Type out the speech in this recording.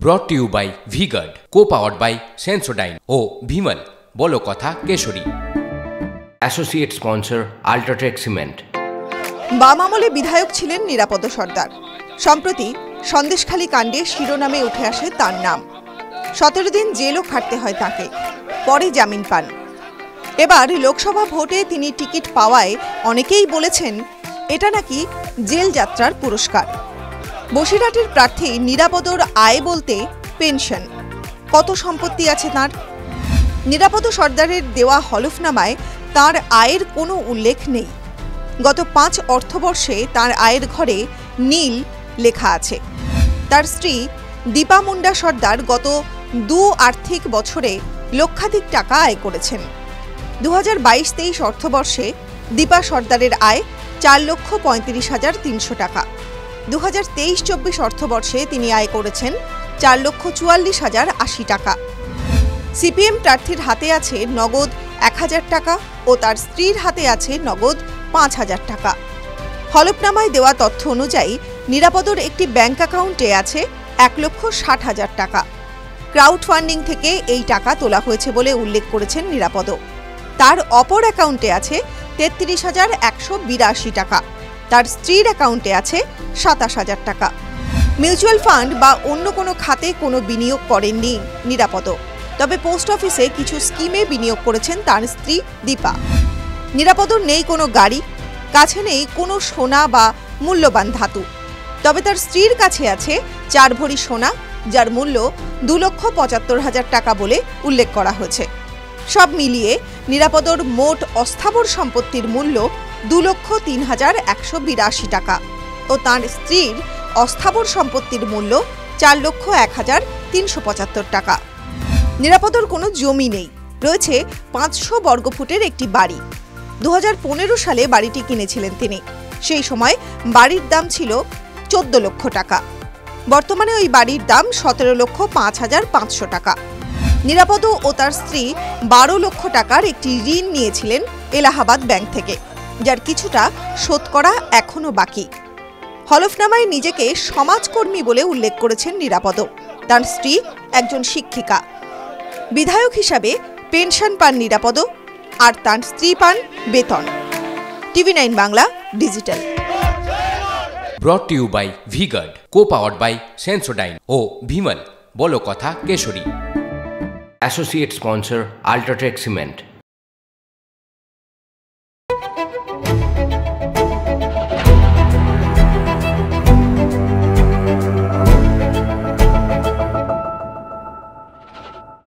Brought to you by V-Guard, co-powered by Sensodyne ও Bhimal বলো কথা কেশরী। Associate sponsor UltraTech cement. বাম আমলে বিধায়ক ছিলেন নিরাপদ সর্দার। সম্প্রতি সন্দেশখালী কাণ্ডে শিরোনামে উঠে আসে তার নাম। 17 দিন জেলও খাটতে হয় তাকে, পরে জামিন পান। এবার লোকসভা ভোটে তিনি টিকিট পাওয়ায় অনেকেই বলেছেন এটা নাকি জেল যাত্রার পুরস্কার। বসিরহাটের প্রার্থী নিরাপদর আয় বলতে পেনশন। কত সম্পত্তি আছে তাঁর? নিরাপদ সর্দারের দেওয়া হলফনামায় তাঁর আয়ের কোনো উল্লেখ নেই। গত 5 অর্থবর্ষে তাঁর আয়ের ঘরে নীল লেখা আছে। তার স্ত্রী দীপা মুন্ডা সর্দার গত 2 আর্থিক বছরে লক্ষাধিক টাকা আয় করেছেন। 2022-23 অর্থবর্ষে দীপা সর্দারের আয় 4,35,300 টাকা। 2023-24 অর্থবর্ষে তিনি আয় করেছেন 4,44,080 টাকা। সিপিএম প্রার্থীর হাতে আছে নগদ 1,000 টাকা ও তার স্ত্রীর হাতে আছে নগদ 5,000 টাকা। হলফনামায় দেওয়া তথ্য অনুযায়ী নিরাপদর একটি ব্যাংক অ্যাকাউন্টে আছে 1,60,000 টাকা। ক্রাউড ফান্ডিং থেকে এই টাকা তোলা হয়েছে বলে উল্লেখ করেছেন নিরাপদ। তার অপর অ্যাকাউন্টে আছে 33,182 টাকা। তার স্ত্রীর অ্যাকাউন্টে আছে 27,000 টাকা। মিউচুয়াল ফান্ড বা অন্য কোনো খাতে কোনো বিনিয়োগ করেননি নিরাপদ। তবে পোস্ট অফিসে কিছু স্কিমে বিনিয়োগ করেছেন তার স্ত্রী দীপা। নিরাপদর নেই কোনো গাড়ি, কাছে নেই কোনো সোনা বা মূল্যবান ধাতু। তবে তার স্ত্রীর কাছে আছে 4 ভরি সোনা, যার মূল্য 2,75,000 টাকা বলে উল্লেখ করা হয়েছে। সব মিলিয়ে নিরাপদর মোট অস্থাবর সম্পত্তির মূল্য 2,03,182 টাকা ও তাঁর স্ত্রীর অস্থাবর সম্পত্তির মূল্য 4,01,375 টাকা। নিরাপদর কোনো জমি নেই, রয়েছে 500 বর্গফুটের একটি বাড়ি। 2015 সালে বাড়িটি কিনেছিলেন তিনি। সেই সময় বাড়ির দাম ছিল 14 লক্ষ টাকা। বর্তমানে ওই বাড়ির দাম 17,05,500 টাকা। নিরাপদ ও তার স্ত্রী 12 লক্ষ টাকার একটি ঋণ নিয়েছিলেন এলাহাবাদ ব্যাংক থেকে, যার কিছুটা শোধ করা এখনও বাকি। হলফনামায় নিজেকে সমাজকর্মী বলে উল্লেখ করেছেন নিরাপদ। তার স্ত্রী একজন শিক্ষিকা। বিধায়ক হিসাবে পেনশন পান নিরাপদ, আর তার স্ত্রী পান বেতন। TV9 Bangla digital. Brought to you by V-Guard, co-powered by Sensodyne ও Bhimal বলো কথা কেশরী। Associate sponsor UltraTech cement.